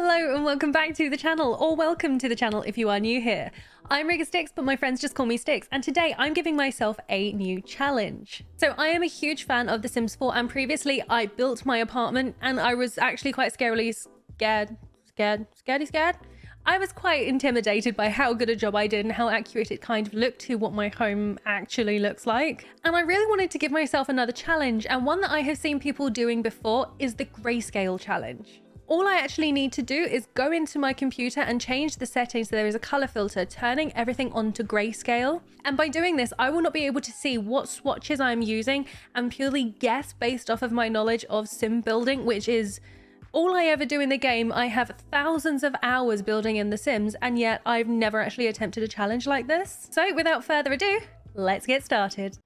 Hello and welcome back to the channel, or welcome to the channel if you are new here. I'm RigorStyx, but my friends just call me Styx, and today I'm giving myself a new challenge. So I am a huge fan of The Sims 4, and previously I built my apartment and I was actually quite scaredy scared. I was quite intimidated by how good a job I did and how accurate it kind of looked to what my home actually looks like. And I really wanted to give myself another challenge, and one that I have seen people doing before is the grayscale challenge. All I actually need to do is go into my computer and change the settings so there is a color filter, turning everything onto grayscale. And by doing this, I will not be able to see what swatches I'm using and purely guess based off of my knowledge of sim building, which is all I ever do in the game. I have thousands of hours building in The Sims, and yet I've never actually attempted a challenge like this. So without further ado, let's get started.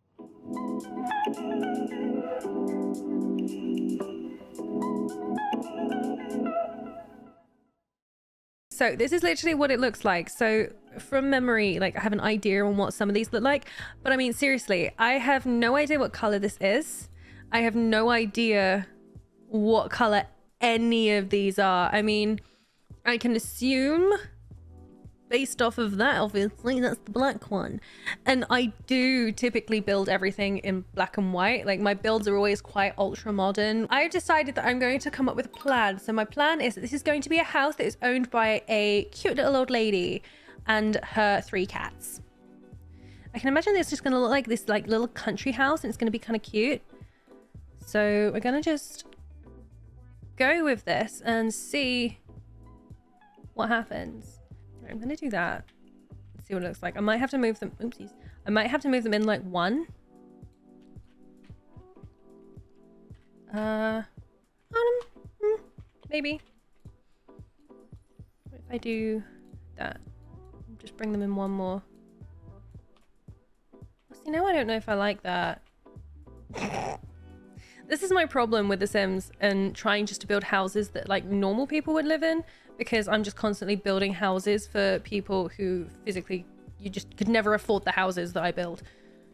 So this is literally what it looks like. So from memory, like I have an idea on what some of these look like, but I mean, seriously, I have no idea what color this is. I have no idea what color any of these are. I mean, I can assume based off of that, obviously, that's the black one. And I do typically build everything in black and white. Like my builds are always quite ultra modern. I've decided that I'm going to come up with a plan. So my plan is that this is going to be a house that is owned by a cute little old lady and her 3 cats. I can imagine it's just going to look like this like little country house, and it's going to be kind of cute. So we're going to just go with this and see what happens. I'm gonna do that. See what it looks like. I might have to move them. Oopsies. I might have to move them in like one. Maybe. What if I do that? Just bring them in one more. See, now I don't know if I like that. This is my problem with The Sims and trying just to build houses that like normal people would live in, because I'm just constantly building houses for people who physically, you just could never afford the houses that I build.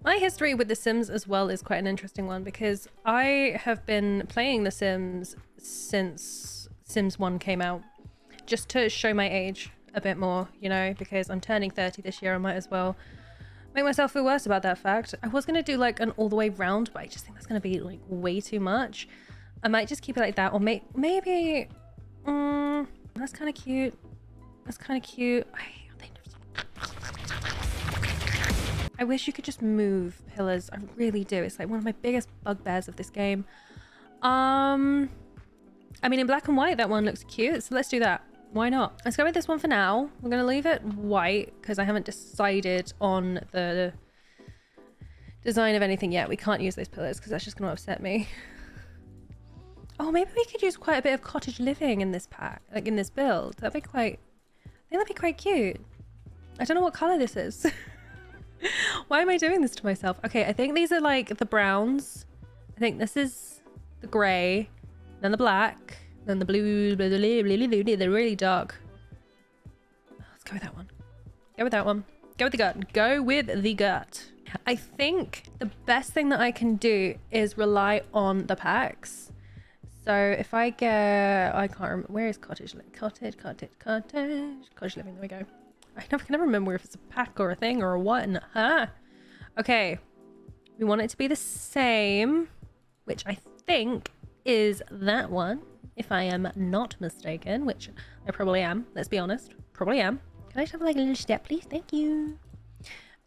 My history with The Sims as well is quite an interesting one, because I have been playing The Sims since Sims 1 came out, just to show my age a bit more, you know, because I'm turning 30 this year. I might as well make myself feel worse about that fact. I was going to do like an all the way round, but I just think that's going to be like way too much. I might just keep it like that, or maybe that's kind of cute. That's kind of cute. I wish you could just move pillars. I really do. It's like one of my biggest bugbears of this game. I mean, in black and white, that one looks cute, so let's do that. Why not? Let's go with this one for now. We're going to leave it white because I haven't decided on the design of anything yet. We can't use those pillars because that's just going to upset me. Oh, maybe we could use quite a bit of cottage living in this pack, like in this build. That'd be quite, I think that'd be quite cute. I don't know what color this is. Why am I doing this to myself? Okay, I think these are like the browns. I think this is the gray, then the black, then the blue, they're really dark. Let's go with that one. Go with that one. Go with the gut. Go with the gut. I think the best thing that I can do is rely on the packs. So if I get, I can't remember, where is cottage living? Cottage living, there we go. I can never remember if it's a pack or a thing or a what. Okay. We want it to be the same, which I think is that one, if I am not mistaken, which I probably am. Let's be honest. Probably am. Can I just have like a little step, please? Thank you.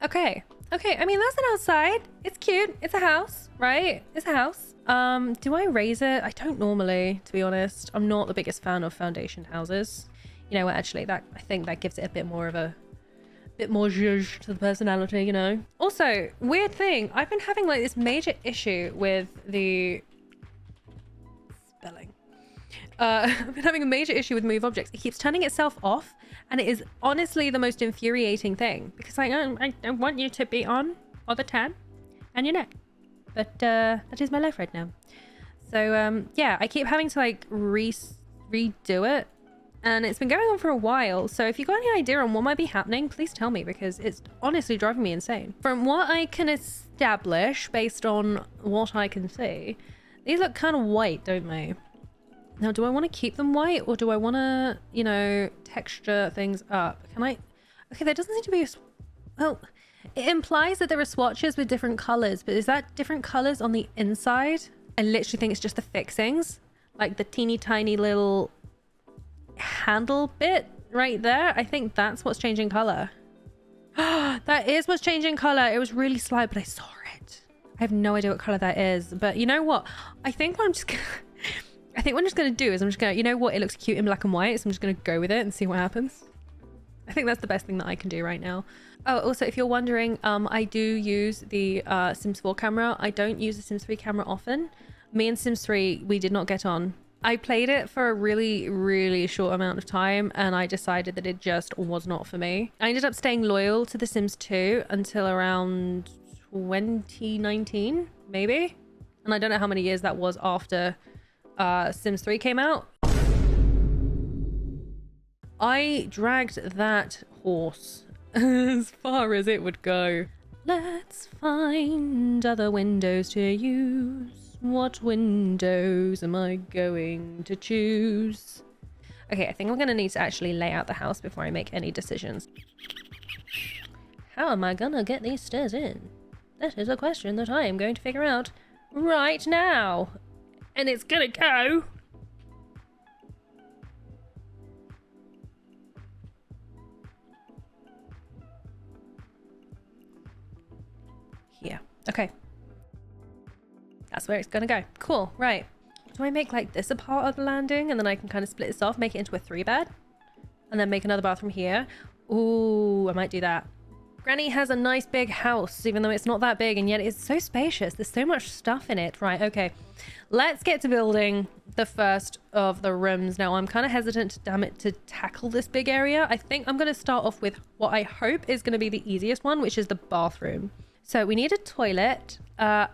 Okay. Okay. I mean, that's an outside. It's cute. It's a house, right? It's a house. Do I raise it? I don't normally, to be honest. I'm not the biggest fan of foundation houses. You know what? Actually, I think that gives it a bit more of a zhuzh to the personality, you know? Also, weird thing. I've been having like this major issue with the spelling. I've been having a major issue with move objects. It keeps turning itself off, and it is honestly the most infuriating thing, because I want you to be on all the time, and you're not. But that is my life right now. So yeah, I keep having to like redo it, and it's been going on for a while. So if you've got any idea on what might be happening, please tell me, because it's honestly driving me insane. From what I can establish based on what I can see, these look kind of white, don't they? Now, do I want to keep them white or do I want to, you know, texture things up? Can I? Okay, there doesn't seem to be a... Well, it implies that there are swatches with different colors, but is that different colors on the inside? I literally think it's just the fixings. Like the teeny tiny little handle bit right there. I think that's what's changing color. That is what's changing color. It was really slight, but I saw it. I have no idea what color that is, but you know what? I think what I'm just gonna... I think what I'm just gonna do is I'm just gonna, you know what? It looks cute in black and white, so I'm just gonna go with it and see what happens. I think that's the best thing that I can do right now. Oh, also, if you're wondering, I do use the Sims 4 camera. I don't use the Sims 3 camera often. Me and Sims 3, we did not get on. I played it for a really, really short amount of time and I decided that it just was not for me. I ended up staying loyal to The Sims 2 until around 2019, maybe? And I don't know how many years that was after Sims 3 came out. I dragged that horse as far as it would go. Let's find other windows to use. What windows am I going to choose? Okay, I think I'm gonna need to actually lay out the house before I make any decisions. How am I gonna get these stairs in? That is a question that I am going to figure out right now. And it's gonna go... here. Okay. That's where it's gonna go. Cool, right. Do I make like this a part of the landing and then I can kind of split this off, make it into a 3-bed? And then make another bathroom here? Ooh, I might do that. Granny has a nice big house, even though it's not that big, and yet it's so spacious. There's so much stuff in it. Right, okay. Let's get to building the first of the rooms. Now, I'm kind of hesitant, damn it, to tackle this big area. I think I'm going to start off with what I hope is going to be the easiest one, which is the bathroom. So we need a toilet.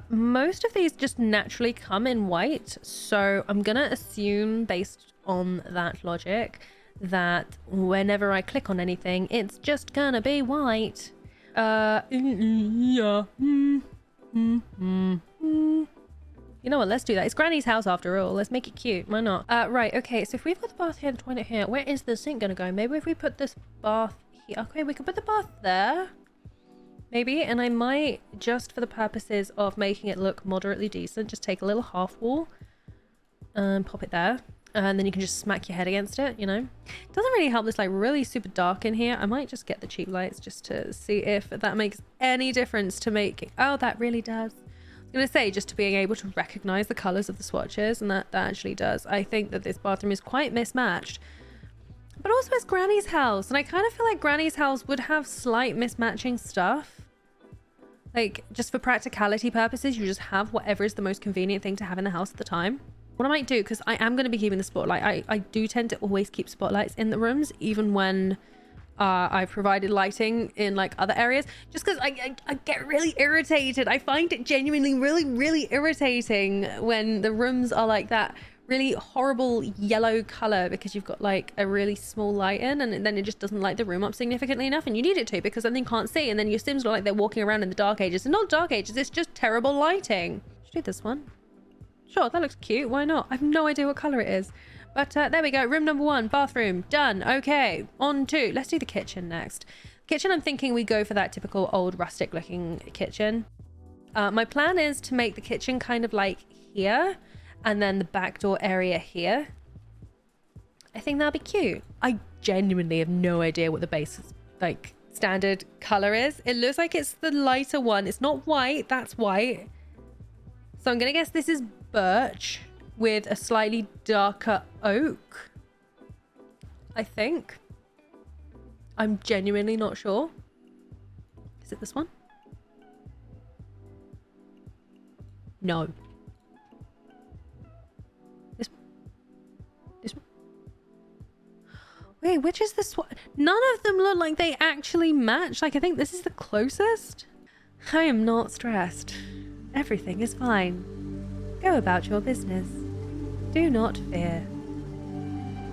Most of these just naturally come in white. So I'm going to assume, based on that logic, that whenever I click on anything, it's just going to be white. Yeah. You know what? Let's do that. It's Granny's house after all. Let's make it cute. Why not? Right. Okay. So if we've got the bath here, the toilet here, where is the sink going to go? Maybe if we put this bath here. Okay, we can put the bath there. Maybe, and I might, just for the purposes of making it look moderately decent, just take a little half wall and pop it there. And then you can just smack your head against it, you know? It doesn't really help this like really super dark in here. I might just get the cheap lights just to see if that makes any difference to make... Oh, that really does. I was going to say, just to being able to recognize the colors of the swatches, and that actually does. I think that this bathroom is quite mismatched. But also it's Granny's house, and I kind of feel like Granny's house would have slight mismatching stuff. Like, just for practicality purposes, you just have whatever is the most convenient thing to have in the house at the time. What I might do, because I am going to be keeping the spotlight, I do tend to always keep spotlights in the rooms, even when I've provided lighting in like other areas, just because I get really irritated. I find it genuinely really, really irritating when the rooms are like that really horrible yellow color because you've got like a really small light in, and then it just doesn't light the room up significantly enough, and you need it to because then you can't see, and then your Sims look like they're walking around in the dark ages. And not dark ages, it's just terrible lighting. Should do this one. Sure, that looks cute. Why not? I have no idea what color it is. But there we go. Room number 1, bathroom, done. Okay, on to, let's do the kitchen next. Kitchen, I'm thinking we go for that typical old rustic looking kitchen. My plan is to make the kitchen kind of like here, and then the back door area here. I think that'd be cute. I genuinely have no idea what the base like standard color is. It looks like it's the lighter one. It's not white, that's white. So I'm gonna guess this is birch with a slightly darker oak, I think. I'm genuinely not sure. Is it this one? No. This one? Wait, which is this one? None of them look like they actually match. Like, I think this is the closest. I am not stressed. Everything is fine. Go about your business. Do not fear.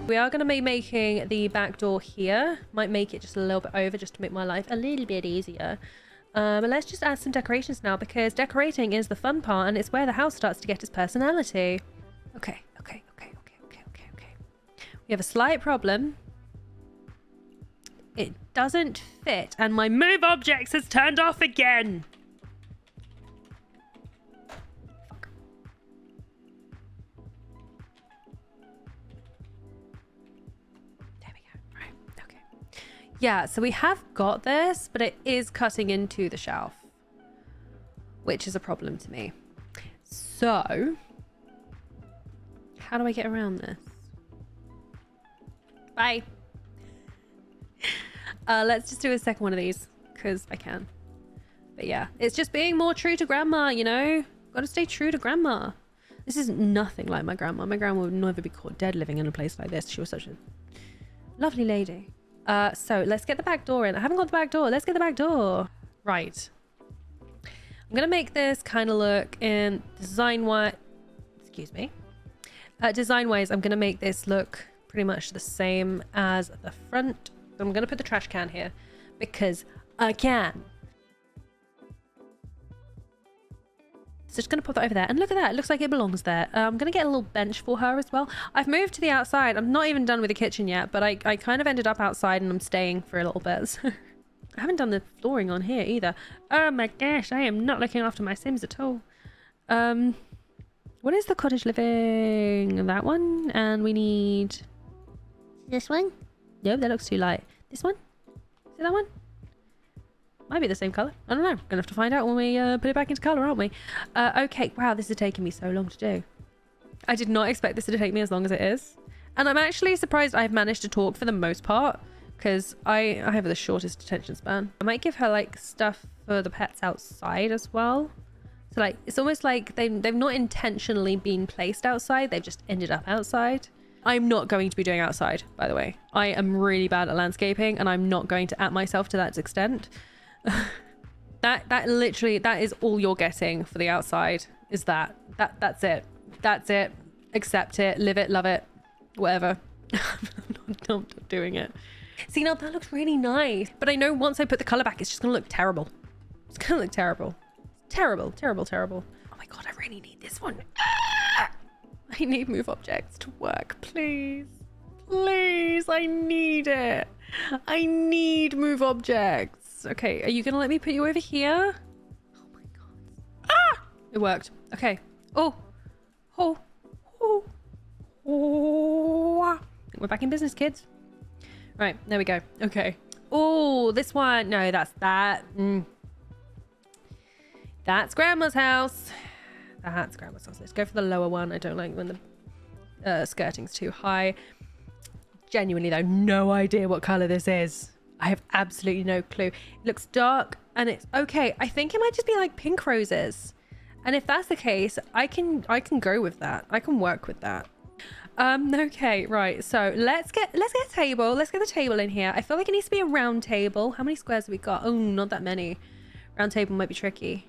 We are going to be making the back door here. Might make it just a little bit over just to make my life a little bit easier. But let's just add some decorations now, because decorating is the fun part and it's where the house starts to get its personality. Okay. We have a slight problem. It doesn't fit, and my move objects has turned off again. Fuck. There we go. Right. Okay. Yeah, so we have got this, but it is cutting into the shelf, which is a problem to me. So, how do I get around this? Bye. Let's just do a second one of these because I can. But yeah, it's just being more true to grandma, you know? Gotta stay true to grandma. This is nothing like my grandma. My grandma would never be caught dead living in a place like this. She was such a lovely lady. So let's get the back door in. I haven't got the back door. Let's get the back door. Right. I'm gonna make this kind of look in design-wise. Excuse me. Design-wise, I'm gonna make this look pretty much the same as the front. I'm gonna put the trash can here because I can. So just gonna put that over there, and look at that, it looks like it belongs there. I'm gonna get a little bench for her as well. I've moved to the outside. I'm not even done with the kitchen yet, but I kind of ended up outside and I'm staying for a little bit. So I haven't done the flooring on here either. Oh my gosh, I am not looking after my Sims at all. What is the cottage living? That one, and we need this one. Nope, that looks too light. This one? Is it that one? Might be the same colour. I don't know. Gonna have to find out when we put it back into colour, aren't we? Okay. Wow, this is taking me so long to do. I did not expect this to take me as long as it is. And I'm actually surprised I've managed to talk for the most part because I have the shortest attention span. I might give her like stuff for the pets outside as well. So like, it's almost like they've not intentionally been placed outside. They've just ended up outside. I'm not going to be doing outside, by the way. I am really bad at landscaping and I'm not going to at myself to that extent. that literally, that is all you're getting for the outside is that's it. That's it. Accept it, live it, love it, whatever. I'm not doing it. See, now that looks really nice, but I know once I put the color back, it's just gonna look terrible. It's gonna look terrible. Terrible, terrible, terrible. Oh my God, I really need this one. I need move objects to work, please. Please, I need it. I need move objects. Okay, are you gonna let me put you over here? Oh my God. Ah! It worked. Okay. Oh. Oh. Oh. Oh. We're back in business, kids. Right, there we go. Okay. Oh, this one. No, that's that. That's Grandma's house. That's Grandma's house. Let's go for the lower one. I don't like when the skirting's too high. Genuinely though, no idea what color this is. I have absolutely no clue. It looks dark and it's okay. I think it might just be like pink roses. And if that's the case, I can go with that. I can work with that. Okay, right. So let's get a table. Let's get the table in here. I feel like it needs to be a round table. How many squares have we got? Oh, not that many. Round table might be tricky.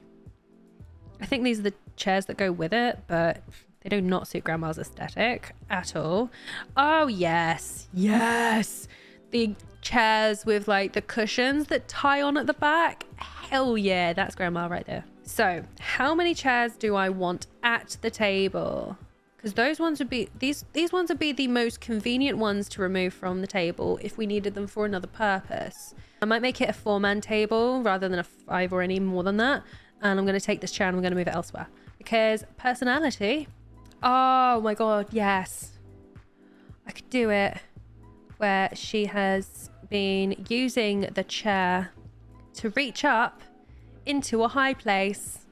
I think these are the chairs that go with it, but they do not suit Grandma's aesthetic at all. Oh, yes. Yes. The chairs with like the cushions that tie on at the back. Hell yeah. That's Grandma right there. So how many chairs do I want at the table? Because those ones would be, these ones would be the most convenient ones to remove from the table if we needed them for another purpose. I might make it a 4-man table rather than a 5 or any more than that. And I'm going to take this chair and I'm going to move it elsewhere. Because personality. Oh my God, yes. I could do it where she has been using the chair to reach up into a high place.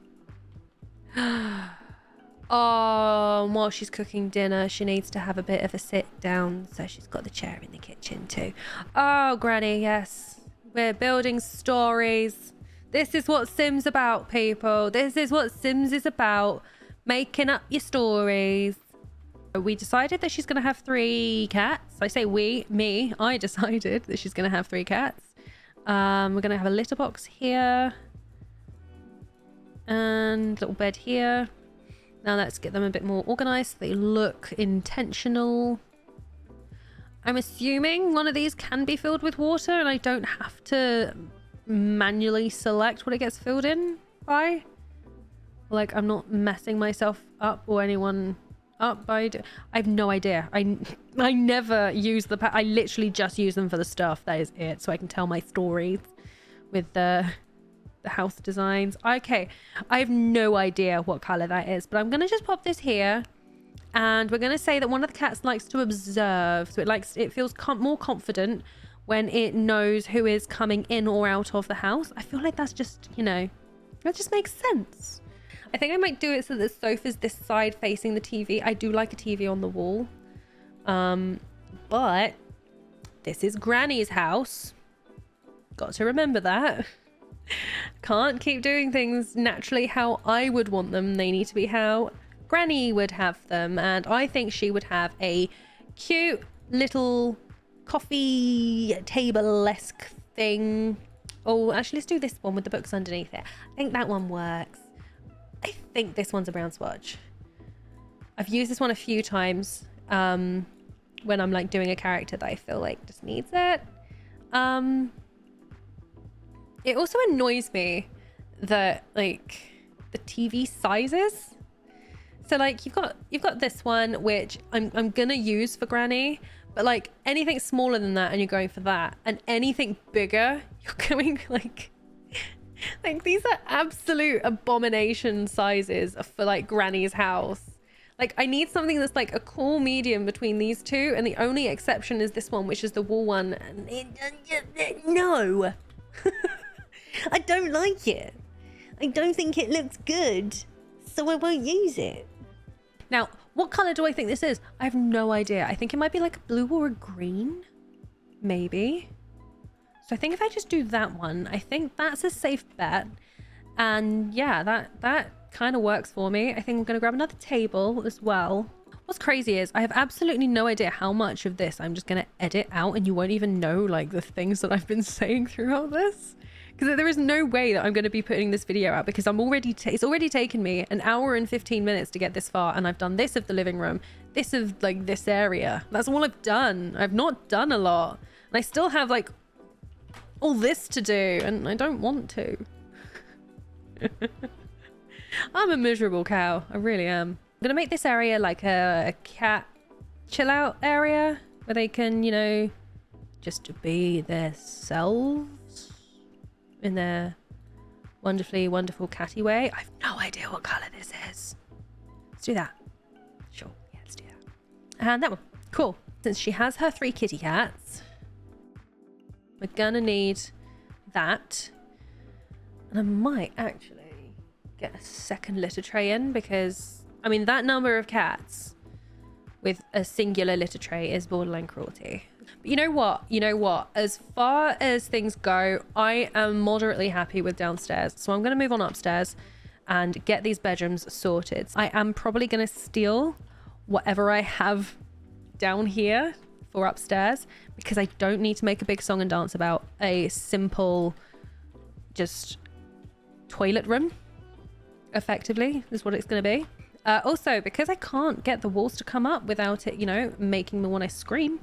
Oh, while she's cooking dinner, she needs to have a bit of a sit down. So she's got the chair in the kitchen too. Oh, Granny, yes. We're building stories. This is what Sims about, people. This is what Sims is about. Making up your stories. We decided that she's going to have 3 cats. I say I decided that she's going to have 3 cats. We're going to have a litter box here. And little bed here. Now let's get them a bit more organized so they look intentional. I'm assuming one of these can be filled with water and I don't have to manually select what it gets filled in by. Like, I'm not messing myself up or anyone Up by... I have no idea. I never use the... I literally just use them for the stuff. That is it. So I can tell my stories with the house designs. Okay. I have no idea what color that is. But I'm going to just pop this here. And we're going to say that one of the cats likes to observe. So it feels more confident when it knows who is coming in or out of the house. I feel like that's just, you know, that just makes sense. I think I might do it so the sofa's this side facing the TV. I do like a TV on the wall. But this is Granny's house. Got to remember that. Can't keep doing things naturally how I would want them. They need to be how Granny would have them. And I think she would have a cute little coffee table-esque thing. Oh, actually, let's do this one with the books underneath it. I think that one works. I think this one's a brown swatch. I've used this one a few times when I'm like doing a character that I feel like just needs it. It also annoys me that like the TV sizes. So like you've got this one which I'm gonna use for Granny, but like anything smaller than that and you're going for that, and anything bigger you're going like these are absolute abomination sizes for like Granny's house. Like I need something that's like a cool medium between these two, and the only exception is this one, which is the wool one. And no. I don't like it. I don't think it looks good, so I won't use it. Now, what color do I think this is? I have no idea. I think it might be like a blue or a green, maybe. So I think if I just do that one, I think that's a safe bet. And yeah, that kind of works for me. I think I'm going to grab another table as well. What's crazy is I have absolutely no idea how much of this I'm just going to edit out, and you won't even know like the things that I've been saying throughout this. Because there is no way that I'm going to be putting this video out, because I'm already it's already taken me an hour and 15 minutes to get this far, and I've done this of the living room, this of like this area. That's all I've done. I've not done a lot, and I still have like all this to do, and I don't want to. I'm a miserable cow. I really am. I'm gonna make this area like a cat chill out area where they can, you know, just be themselves in their wonderfully wonderful catty way. I have no idea what color this is. Let's do that. Sure. Yeah, let's do that. And that one. Cool. Since she has her 3 kitty cats, we're gonna need that. And I might actually get a second litter tray in, because I mean that number of cats with a singular litter tray is borderline cruelty. But you know what, as far as things go, I am moderately happy with downstairs, so I'm going to move on upstairs and get these bedrooms sorted. I am probably going to steal whatever I have down here for upstairs, because I don't need to make a big song and dance about a simple just toilet room. Effectively is what it's going to be. Also, because I can't get the walls to come up without it, you know, making me want to scream,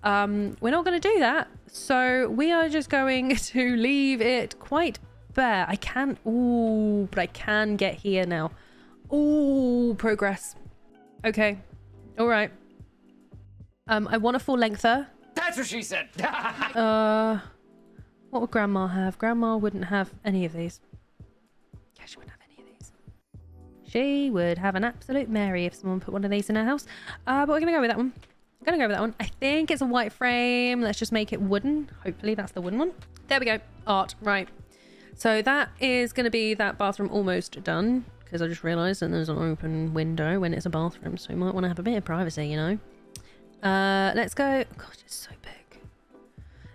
we're not going to do that. So we are just going to leave it quite bare. I can, ooh, but I can get here now. Ooh, progress. Okay. All right. I want a full lengther. That's what she said. What would Grandma have? Grandma wouldn't have any of these. Yeah, she wouldn't have any of these. She would have an absolute Mary if someone put one of these in her house. But we're gonna go with that one. Gonna go with that one. I think it's a white frame. Let's just make it wooden. Hopefully that's the wooden one. There we go. Art. Right. So that is gonna be that bathroom almost done, because I just realized that there's an open window when it's a bathroom, so you might want to have a bit of privacy, you know. Let's go. God, it's so big.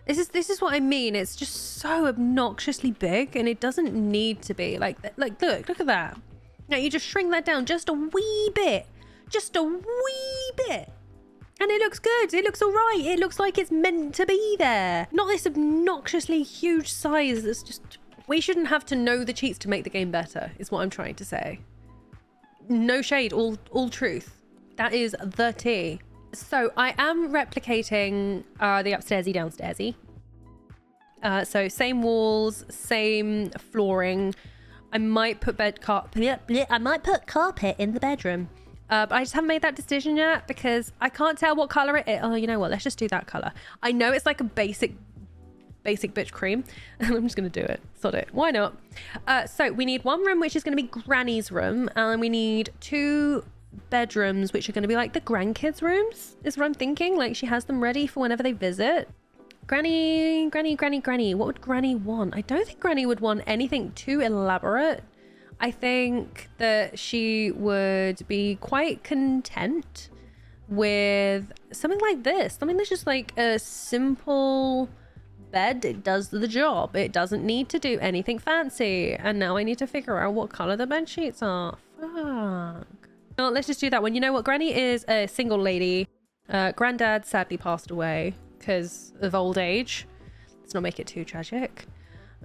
This is what I mean. It's just so obnoxiously big, and it doesn't need to be like look at that. Now you just shrink that down just a wee bit, and it looks good. It looks all right. It looks like it's meant to be there. Not this obnoxiously huge size that's just... We shouldn't have to know the cheats to make the game better, is what I'm trying to say. No shade, all truth. That is the tea. So I am replicating the upstairsy downstairsy. So same walls, same flooring. I might put carpet in the bedroom. But I just haven't made that decision yet because I can't tell what color it is. Oh, you know what? Let's just do that color. I know it's like a basic bitch cream, and I'm just gonna do it. Sod it. Why not? So we need one room which is gonna be Granny's room, and we need 2 bedrooms which are gonna be like the grandkids' rooms. Is what I'm thinking. Like she has them ready for whenever they visit. Granny. What would Granny want? I don't think Granny would want anything too elaborate. I think that she would be quite content with something like this. Something that's just like a simple bed. It does the job. It doesn't need to do anything fancy. And now I need to figure out what color the bed sheets are. Fuck. Well, let's just do that one. You know what? Granny is a single lady. Granddad sadly passed away because of old age. Let's not make it too tragic.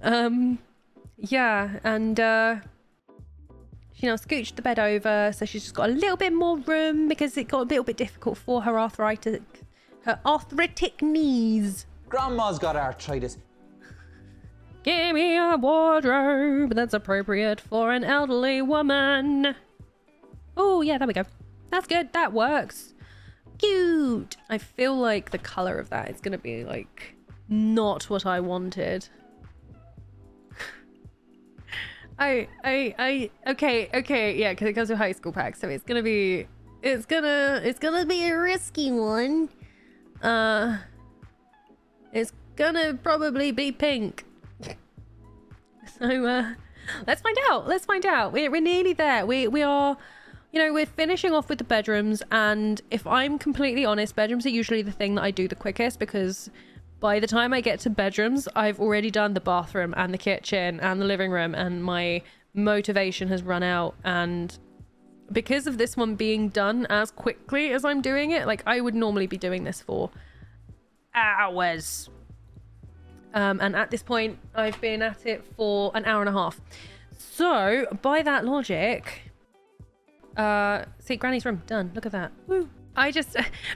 Yeah, and she now scooched the bed over, so she's just got a little bit more room because it got a little bit difficult for her arthritic knees. Grandma's got arthritis. Give me a wardrobe that's appropriate for an elderly woman. Oh yeah, there we go. That's good. That works. Cute. I feel like the color of that is gonna be like not what I wanted. Okay, yeah, because it goes with high school pack, so it's gonna be a risky one. It's gonna probably be pink. So let's find out. We're nearly there. We are, you know, we're finishing off with the bedrooms, and if I'm completely honest, bedrooms are usually the thing that I do the quickest because by the time I get to bedrooms, I've already done the bathroom and the kitchen and the living room, and my motivation has run out. And because of this one being done as quickly as I'm doing it, like I would normally be doing this for hours. And at this point, I've been at it for an hour and a half. So by that logic, see, Granny's room, done. Look at that. Woo.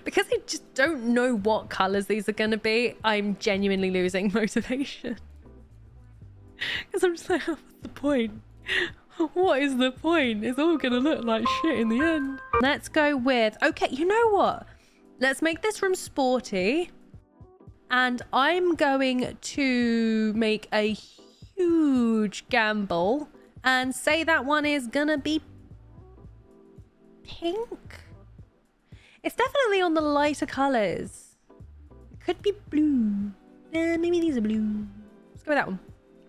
Because I just don't know what colors these are going to be, I'm genuinely losing motivation. Because I'm just like, oh, what's the point? What is the point? It's all going to look like shit in the end. Let's go with, okay, you know what? Let's make this room sporty. And I'm going to make a huge gamble and say that one is going to be pink. It's definitely on the lighter colors. It could be blue. Maybe these are blue. Let's go with that one.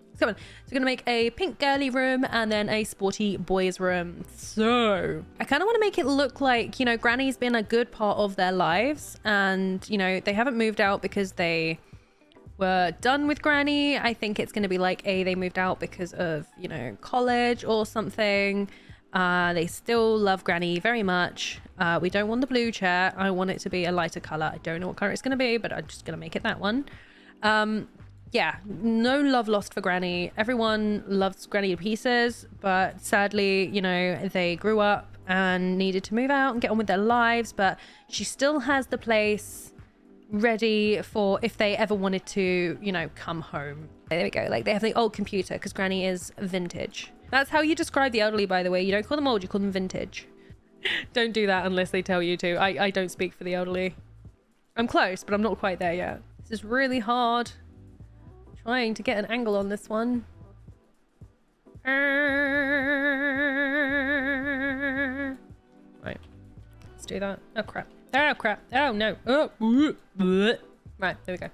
Let's go on. So we're gonna make a pink girly room and then a sporty boys room. So I kind of want to make it look like, you know, Granny's been a good part of their lives, and you know, they haven't moved out because they were done with Granny. I think it's gonna be like they moved out because of, you know, college or something. They still love Granny very much. We don't want the blue chair. I want it to be a lighter color. I don't know what color it's going to be, but I'm just going to make it that one. Yeah, no love lost for Granny. Everyone loves Granny to pieces, but sadly, you know, they grew up and needed to move out and get on with their lives, but she still has the place ready for if they ever wanted to, you know, come home. There we go. Like they have the old computer because Granny is vintage. That's how you describe the elderly, by the way. You don't call them old, you call them vintage. Don't do that unless they tell you to. I don't speak for the elderly. I'm close, but I'm not quite there yet. This is really hard. Trying to get an angle on this one. Right. Let's do that. Oh, crap. Oh, crap. Oh, no. Oh. Right, there we go.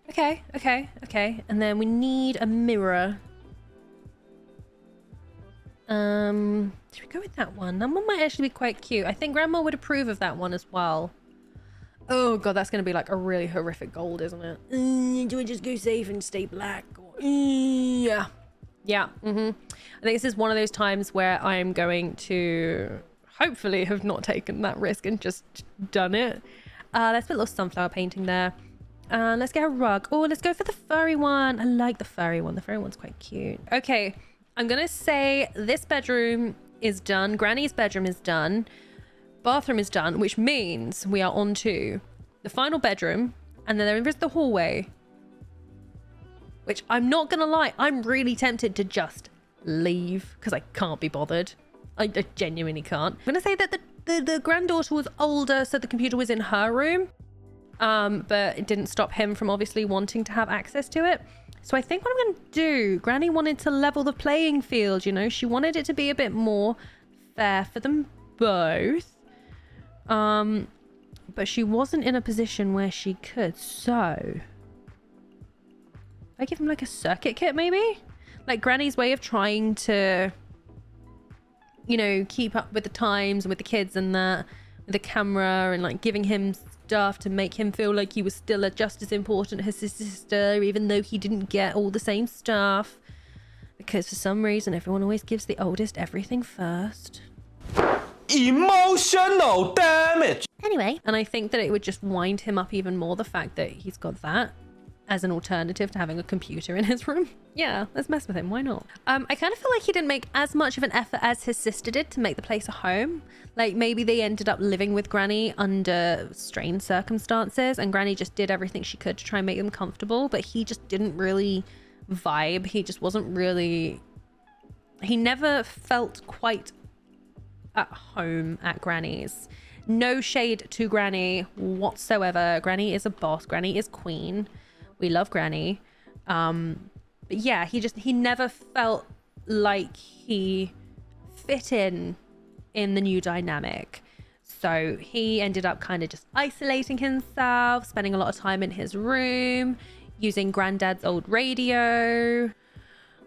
Okay. And then we need a mirror. Should we go with that one? That one might actually be quite cute. I think Grandma would approve of that one as well. Oh god, that's gonna be like a really horrific gold, isn't it? Do I just go safe and stay black? Yeah. I think this is one of those times where I am going to hopefully have not taken that risk and just done it. Let's put a little sunflower painting there. Let's get a rug. Oh, let's go for the furry one. I like the furry one. The furry one's quite cute. Okay. I'm gonna say this bedroom is done. Granny's bedroom is done. Bathroom is done, which means we are on to the final bedroom, and then there is the hallway, which I'm not gonna lie, I'm really tempted to just leave because I can't be bothered. I genuinely can't. I'm gonna say that the the granddaughter was older, so the computer was in her room. But it didn't stop him from obviously wanting to have access to it. So I think what I'm going to do, Granny wanted to level the playing field, you know, she wanted it to be a bit more fair for them both. But she wasn't in a position where she could, so I give him like a circuit kit maybe? Like Granny's way of trying to, you know, keep up with the times and with the kids and that, with the camera, and like giving him stuff to make him feel like he was still just as important as his sister, even though he didn't get all the same stuff. Because for some reason, everyone always gives the oldest everything first. Emotional damage. Anyway, and I think that it would just wind him up even more, the fact that he's got that as an alternative to having a computer in his room. Yeah, let's mess with him. Why not? I kind of feel like he didn't make as much of an effort as his sister did to make the place a home. Like maybe they ended up living with Granny under strained circumstances, and Granny just did everything she could to try and make them comfortable, but he just didn't really vibe. He just wasn't really... He never felt quite at home at Granny's. No shade to Granny whatsoever. Granny is a boss. Granny is queen. We love Granny. But yeah, he never felt like he fit in the new dynamic. So he ended up kind of just isolating himself, spending a lot of time in his room, using Granddad's old radio.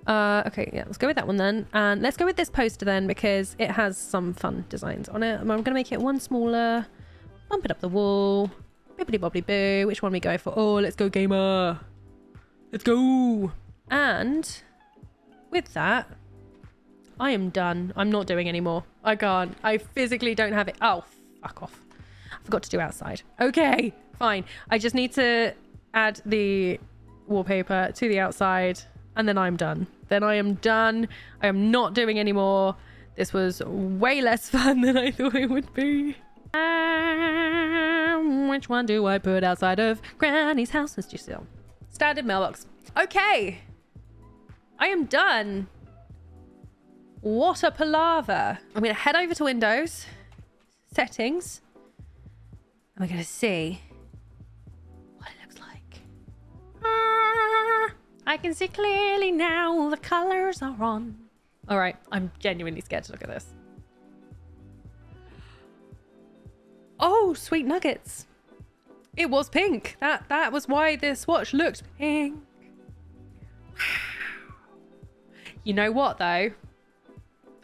Okay, yeah, let's go with that one then. And let's go with this poster then, because it has some fun designs on it. I'm going to make it one smaller, bump it up the wall. Bibbidi bobbidi boo. Which one we go for? Oh, let's go gamer. Let's go. And with that, I am done. I'm not doing anymore. I can't. I physically don't have it. Oh, fuck off. I forgot to do outside. Okay, fine. I just need to add the wallpaper to the outside, and then I'm done. Then I am done. I am not doing anymore. This was way less fun than I thought it would be. Which one do I put outside of Granny's house? Let's just still. Standard mailbox. Okay. I am done. What a palaver. I'm going to head over to Windows, settings, and we're going to see what it looks like. I can see clearly now the colors are on. All right. I'm genuinely scared to look at this. Oh, sweet nuggets. It was pink. That was why this watch looked pink. You know what, though?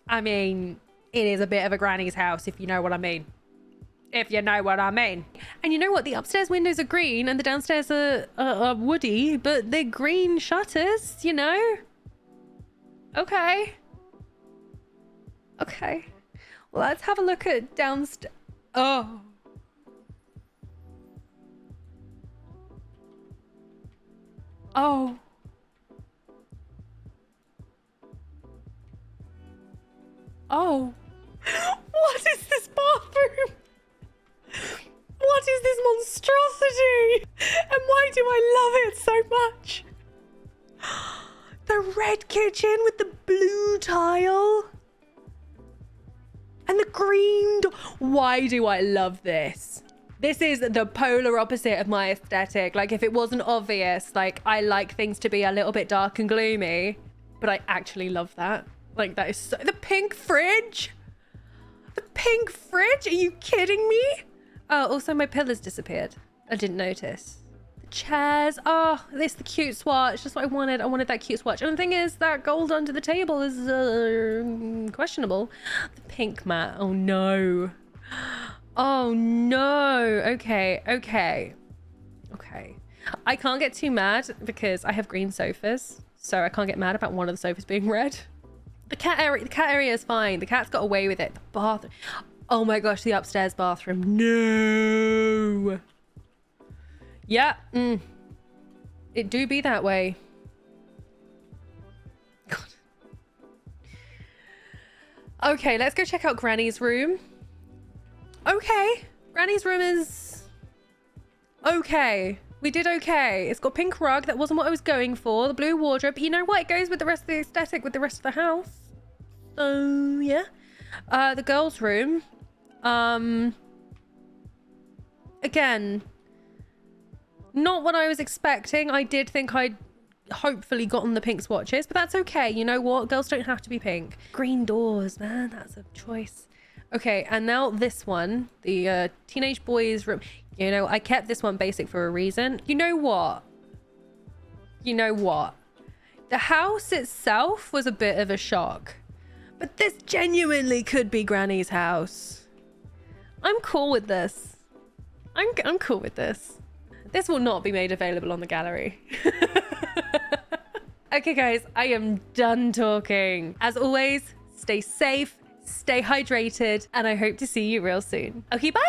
I mean, it is a bit of a granny's house, if you know what I mean. If you know what I mean. And you know what? The upstairs windows are green and the downstairs are woody, but they're green shutters, you know? Okay. Okay. Well, let's have a look at downstairs. Oh. Oh. Oh. What is this bathroom? What is this monstrosity? And why do I love it so much? The red kitchen with the blue tile. And the green door. Why do I love this? This is the polar opposite of my aesthetic. Like, if it wasn't obvious, like, I like things to be a little bit dark and gloomy, but I actually love that. Like, that is so... The pink fridge? The pink fridge? Are you kidding me? Oh, also my pillars disappeared. I didn't notice. The chairs. Oh, this is the cute swatch. That's what I wanted. I wanted that cute swatch. And the thing is, that gold under the table is questionable. The pink mat. Oh, no. Oh, no. Okay. Okay. Okay. I can't get too mad because I have green sofas. So I can't get mad about one of the sofas being red. The cat area is fine. The cat's got away with it. The bathroom. Oh my gosh, the upstairs bathroom. No. Yeah. It do be that way. God. Okay, let's go check out Granny's room. Okay. Granny's room is... okay. We did okay. It's got pink rug. That wasn't what I was going for. The blue wardrobe. But you know what? It goes with the rest of the aesthetic with the rest of the house. So, yeah. The girls' room. Again, not what I was expecting. I did think I'd hopefully gotten the pink swatches, but that's okay. You know what? Girls don't have to be pink. Green doors, man, that's a choice. Okay, and now this one, the teenage boys room. You know, I kept this one basic for a reason. You know what? You know what? The house itself was a bit of a shock, but this genuinely could be Granny's house. I'm cool with this. I'm cool with this. This will not be made available on the gallery. Okay, guys, I am done talking. As always, stay safe, stay hydrated, and I hope to see you real soon. Okay, bye!